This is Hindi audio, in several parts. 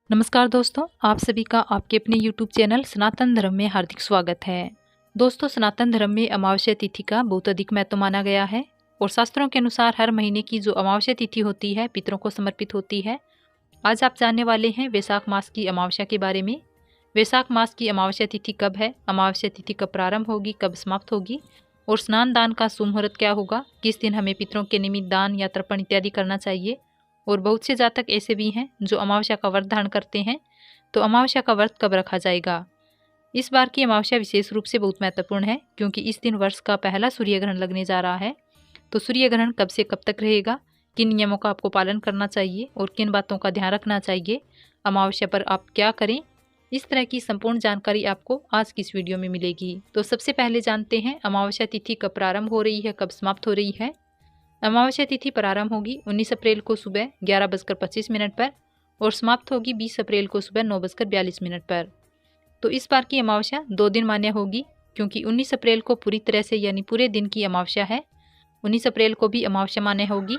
नमस्कार दोस्तों, आप सभी का आपके अपने YouTube चैनल सनातन धर्म में हार्दिक स्वागत है। दोस्तों, सनातन धर्म में अमावस्या तिथि का बहुत अधिक महत्व माना गया है और शास्त्रों के अनुसार हर महीने की जो अमावस्या तिथि होती है पितरों को समर्पित होती है। आज आप जानने वाले हैं वैशाख मास की अमावस्या के बारे में। वैशाख मास की अमावस्या तिथि कब है, अमावस्या तिथि कब प्रारंभ होगी, कब समाप्त होगी और स्नान दान का शुभ मुहूर्त क्या होगा, किस दिन हमें पितरों के निमित्त दान या तर्पण इत्यादि करना चाहिए। और बहुत से जातक ऐसे भी हैं जो अमावस्या का व्रत धारण करते हैं, तो अमावस्या का व्रत कब रखा जाएगा। इस बार की अमावस्या विशेष रूप से बहुत महत्वपूर्ण है क्योंकि इस दिन वर्ष का पहला सूर्य ग्रहण लगने जा रहा है। तो सूर्य ग्रहण कब से कब तक रहेगा, किन नियमों का आपको पालन करना चाहिए और किन बातों का ध्यान रखना चाहिए, अमावस्या पर आप क्या करें, इस तरह की संपूर्ण जानकारी आपको आज की इस वीडियो में मिलेगी। तो सबसे पहले जानते हैं अमावस्या तिथि कब प्रारंभ हो रही है, कब समाप्त हो रही है। अमावस्या तिथि प्रारंभ होगी 19 अप्रैल को सुबह 11:25 पर और समाप्त होगी 20 अप्रैल को सुबह 9:42 पर। तो इस बार की अमावस्या 2 दिन मान्य होगी क्योंकि 19 अप्रैल को पूरी तरह से यानी पूरे दिन की अमावस्या है। 19 अप्रैल को भी अमावस्या मान्य होगी।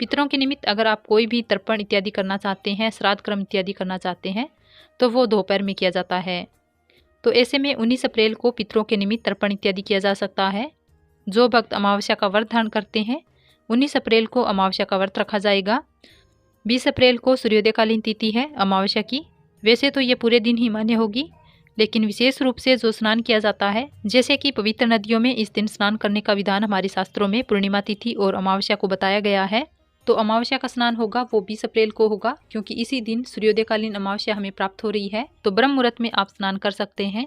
पितरों के निमित्त अगर आप कोई भी तर्पण इत्यादि करना चाहते हैं, श्राद्ध कर्म इत्यादि करना चाहते हैं, तो वो दोपहर में किया जाता है। तो ऐसे में 19 अप्रैल को पितरों के निमित्त तर्पण इत्यादि किया जा सकता है। जो भक्त अमावस्या का व्रत धारण करते हैं 19 अप्रैल को अमावस्या का व्रत रखा जाएगा। 20 अप्रैल को सूर्योदयकालीन तिथि है अमावस्या की। वैसे तो ये पूरे दिन ही मान्य होगी, लेकिन विशेष रूप से जो स्नान किया जाता है, जैसे कि पवित्र नदियों में इस दिन स्नान करने का विधान हमारे शास्त्रों में पूर्णिमा तिथि और अमावस्या को बताया गया है। तो अमावस्या का स्नान होगा वो 20 अप्रैल को होगा क्योंकि इसी दिन सूर्योदयकालीन अमावस्या हमें प्राप्त हो रही है। तो ब्रह्म मुहूर्त में आप स्नान कर सकते हैं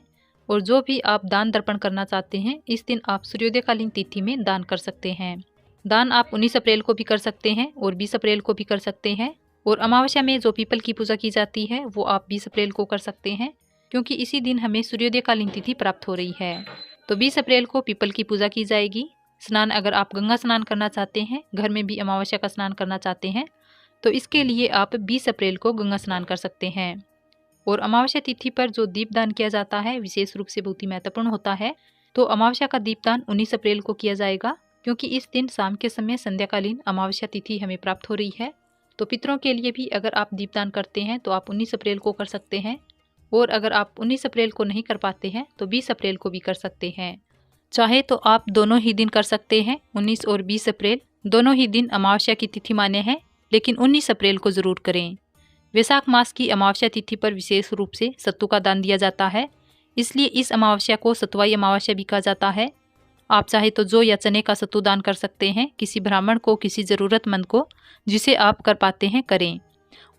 और जो भी आप दान दर्पण करना चाहते हैं इस दिन आप सूर्योदयकालीन तिथि में दान कर सकते हैं। दान आप 19 अप्रैल को भी कर सकते हैं और 20 अप्रैल को भी कर सकते हैं। और अमावस्या में जो पीपल की पूजा की जाती है वो आप 20 अप्रैल को कर सकते हैं क्योंकि इसी दिन हमें सूर्योदयकालीन तिथि प्राप्त हो रही है। तो 20 अप्रैल को पीपल की पूजा की जाएगी। स्नान अगर आप गंगा स्नान करना चाहते हैं, घर में भी अमावस्या का स्नान करना चाहते हैं, तो इसके लिए आप 20 अप्रैल को गंगा स्नान कर सकते हैं। और अमावस्या तिथि पर जो दीपदान किया जाता है विशेष रूप से बहुत ही महत्वपूर्ण होता है। तो अमावस्या का दीपदान 19 अप्रैल को किया जाएगा क्योंकि इस दिन शाम के समय संध्याकालीन अमावस्या तिथि हमें प्राप्त हो रही है। तो पितरों के लिए भी अगर आप दीपदान करते हैं तो आप 19 अप्रैल को कर सकते हैं और अगर आप 19 अप्रैल को नहीं कर पाते हैं तो 20 अप्रैल को भी कर सकते हैं। चाहे तो आप दोनों ही दिन कर सकते हैं, 19 और 20 अप्रैल दोनों ही दिन अमावस्या की तिथि मान्य है, लेकिन 19 अप्रैल को जरूर करें। वैशाख मास की अमावस्या तिथि पर विशेष रूप से सत्तू का दान दिया जाता है, इसलिए इस अमावस्या को सतुवाई अमावस्या भी कहा जाता है। आप चाहे तो जौ या चने का सत्तू दान कर सकते हैं, किसी ब्राह्मण को, किसी ज़रूरतमंद को, जिसे आप कर पाते हैं करें।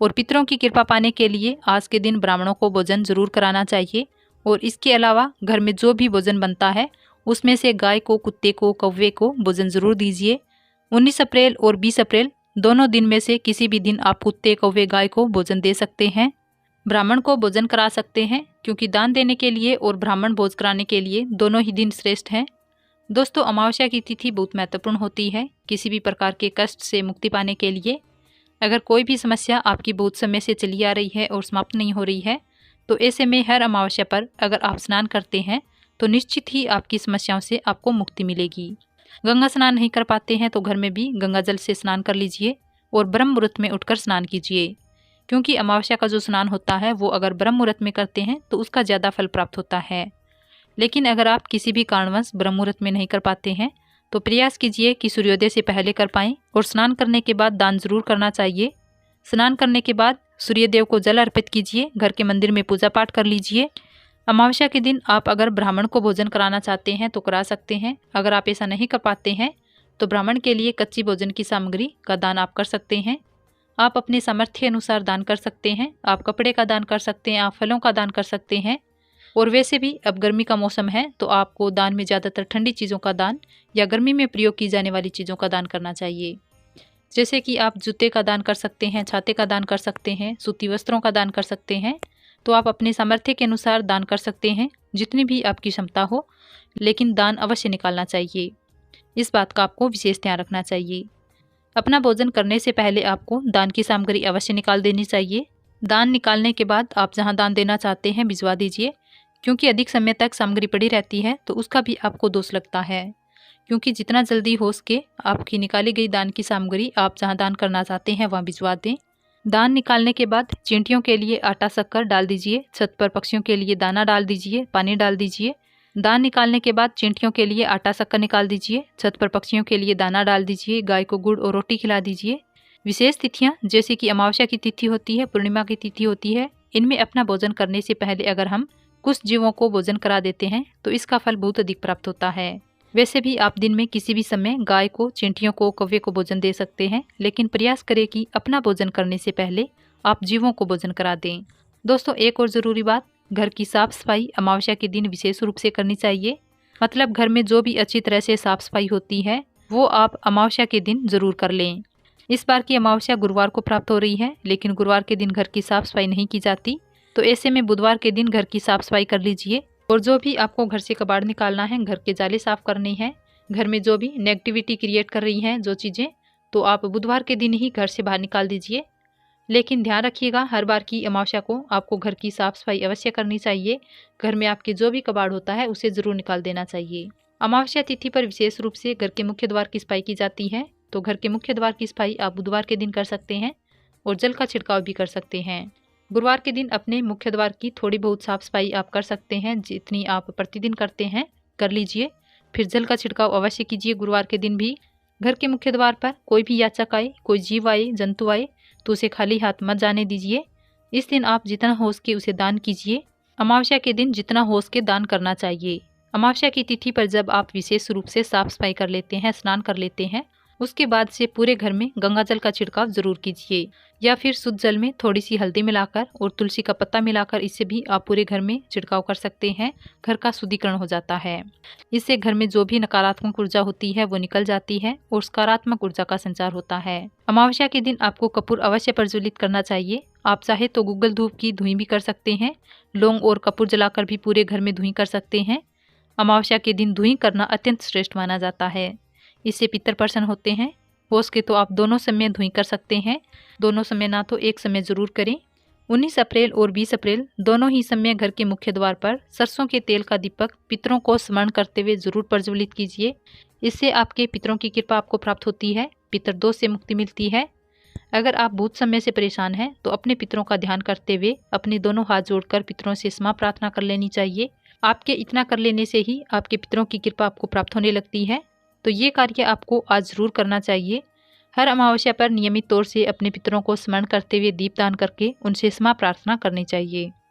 और पितरों की कृपा पाने के लिए आज के दिन ब्राह्मणों को भोजन जरूर कराना चाहिए। और इसके अलावा घर में जो भी भोजन बनता है उसमें से गाय को, कुत्ते को, कौवे को भोजन जरूर दीजिए। 19 अप्रैल और 20 अप्रैल दोनों दिन में से किसी भी दिन आप कुत्ते, कौवे, गाय को भोजन दे सकते हैं। ब्राह्मण को भोजन करा सकते हैं क्योंकि दान देने के लिए और ब्राह्मण भोज कराने के लिए दोनों ही दिन श्रेष्ठ हैं। दोस्तों, अमावस्या की तिथि बहुत महत्वपूर्ण होती है किसी भी प्रकार के कष्ट से मुक्ति पाने के लिए। अगर कोई भी समस्या आपकी बहुत समय से चली आ रही है और समाप्त नहीं हो रही है, तो ऐसे में हर अमावस्या पर अगर आप स्नान करते हैं तो निश्चित ही आपकी समस्याओं से आपको मुक्ति मिलेगी। गंगा स्नान नहीं कर पाते हैं तो घर में भी गंगा जल से स्नान कर लीजिए और ब्रह्म मुहूर्त में उठकर स्नान कीजिए क्योंकि अमावस्या का जो स्नान होता है वो अगर ब्रह्म मुहूर्त में करते हैं तो उसका ज़्यादा फल प्राप्त होता है। लेकिन अगर आप किसी भी कारणवश ब्रह्म मुहूर्त में नहीं कर पाते हैं तो प्रयास कीजिए कि सूर्योदय से पहले कर पाएं और स्नान करने के बाद दान जरूर करना चाहिए। स्नान करने के बाद सूर्यदेव को जल अर्पित कीजिए, घर के मंदिर में पूजा पाठ कर लीजिए। अमावस्या के दिन आप अगर ब्राह्मण को भोजन कराना चाहते हैं तो करा सकते हैं। अगर आप ऐसा नहीं कर पाते हैं तो ब्राह्मण के लिए कच्ची भोजन की सामग्री का दान आप कर सकते हैं। आप अपने सामर्थ्य अनुसार दान कर सकते हैं। आप कपड़े का दान कर सकते हैं, आप फलों का दान कर सकते हैं। और वैसे भी अब गर्मी का मौसम है तो आपको दान में ज़्यादातर ठंडी चीज़ों का दान या गर्मी में प्रयोग की जाने वाली चीज़ों का दान करना चाहिए। जैसे कि आप जूते का दान कर सकते हैं, छाते का दान कर सकते हैं, सूती वस्त्रों का दान कर सकते हैं। तो आप अपने सामर्थ्य के अनुसार दान कर सकते हैं, जितनी भी आपकी क्षमता हो, लेकिन दान अवश्य निकालना चाहिए। इस बात का आपको विशेष ध्यान रखना चाहिए। अपना भोजन करने से पहले आपको दान की सामग्री अवश्य निकाल देनी चाहिए। दान निकालने के बाद आप जहां दान देना चाहते हैं भिजवा दीजिए क्योंकि अधिक समय तक सामग्री पड़ी रहती है तो उसका भी आपको दोष लगता है। क्योंकि जितना जल्दी हो सके आपकी निकाली गई दान की सामग्री आप जहां दान करना चाहते हैं वहां भिजवा दें। दान निकालने के बाद चींटियों के लिए आटा शक्कर डाल दीजिए, छत पर पक्षियों के लिए दाना डाल दीजिए, पानी डाल दीजिए। दान निकालने के बाद चींटियों के लिए आटा शक्कर निकाल दीजिए, छत पर पक्षियों के लिए दाना डाल दीजिए, गाय को गुड़ और रोटी खिला दीजिए। विशेष तिथियां जैसे कि अमावस्या की तिथि होती है, पूर्णिमा की तिथि होती है, इनमें अपना भोजन करने से पहले अगर हम कुछ जीवों को भोजन करा देते हैं तो इसका फल बहुत अधिक प्राप्त होता है। वैसे भी आप दिन में किसी भी समय गाय को, चींटियों को, कौवे को भोजन दे सकते हैं, लेकिन प्रयास करें कि अपना भोजन करने से पहले आप जीवों को भोजन करा दें। दोस्तों, एक और ज़रूरी बात, घर की साफ सफाई अमावस्या के दिन विशेष रूप से करनी चाहिए। मतलब घर में जो भी अच्छी तरह से साफ सफाई होती है वो आप अमावस्या के दिन ज़रूर कर लें। इस बार की अमावस्या गुरुवार को प्राप्त हो रही है, लेकिन गुरुवार के दिन घर की साफ सफाई नहीं की जाती, तो ऐसे में बुधवार के दिन घर की साफ सफाई कर लीजिए। और जो भी आपको घर से कबाड़ निकालना है, घर के जाले साफ करने हैं, घर में जो भी नेगेटिविटी क्रिएट कर रही हैं जो चीज़ें, तो आप बुधवार के दिन ही घर से बाहर निकाल दीजिए। लेकिन ध्यान रखिएगा, हर बार की अमावस्या को आपको घर की साफ सफाई अवश्य करनी चाहिए। घर में आपके जो भी कबाड़ होता है उसे ज़रूर निकाल देना चाहिए। अमावस्या तिथि पर विशेष रूप से घर के मुख्य द्वार की सफाई की जाती है, तो घर के मुख्य द्वार की सफाई आप बुधवार के दिन कर सकते हैं और जल का छिड़काव भी कर सकते हैं। गुरुवार के दिन अपने मुख्य द्वार की थोड़ी बहुत साफ सफाई आप कर सकते हैं, जितनी आप प्रतिदिन करते हैं कर लीजिए। फिर जल का छिड़काव अवश्य कीजिए गुरुवार के दिन भी। घर के मुख्य द्वार पर कोई भी याचक आए, कोई जीव आए, जंतु आए, तो उसे खाली हाथ मत जाने दीजिए। इस दिन आप जितना हो सके उसे दान कीजिए। अमावस्या के दिन जितना हो सके दान करना चाहिए। अमावस्या की तिथि पर जब आप विशेष रूप से साफ सफाई कर लेते हैं, स्नान कर लेते हैं, उसके बाद से पूरे घर में गंगा जल का छिड़काव जरूर कीजिए, या फिर शुद्ध जल में थोड़ी सी हल्दी मिलाकर और तुलसी का पत्ता मिलाकर इससे भी आप पूरे घर में छिड़काव कर सकते हैं। घर का शुद्धिकरण हो जाता है। इससे घर में जो भी नकारात्मक ऊर्जा होती है वो निकल जाती है और सकारात्मक ऊर्जा का संचार होता है। अमावस्या के दिन आपको कपूर अवश्य प्रज्वलित करना चाहिए। आप चाहे तो गूगल धूप की धुई भी कर सकते हैं, लौंग और कपूर जलाकर भी पूरे घर में धुई कर सकते हैं। अमावस्या के दिन धुई करना अत्यंत श्रेष्ठ माना जाता है। इससे पितर प्रसन्न होते हैं। हो सके तो आप दोनों समय धुई कर सकते हैं। दोनों समय ना तो एक समय जरूर करें। 19 अप्रैल और 20 अप्रैल दोनों ही समय घर के मुख्य द्वार पर सरसों के तेल का दीपक पितरों को स्मरण करते हुए जरूर प्रज्वलित कीजिए। इससे आपके पितरों की कृपा आपको प्राप्त होती है, पितर दोष से मुक्ति मिलती है। अगर आप बहुत समय से परेशान हैं तो अपने पितरों का ध्यान करते हुए अपने दोनों हाथ जोड़कर पितरों से क्षमा प्रार्थना कर लेनी चाहिए। आपके इतना कर लेने से ही आपके पितरों की कृपा आपको प्राप्त होने लगती है। तो ये कार्य आपको आज जरूर करना चाहिए। हर अमावस्या पर नियमित तौर से अपने पितरों को स्मरण करते हुए दीपदान करके उनसे क्षमा प्रार्थना करनी चाहिए।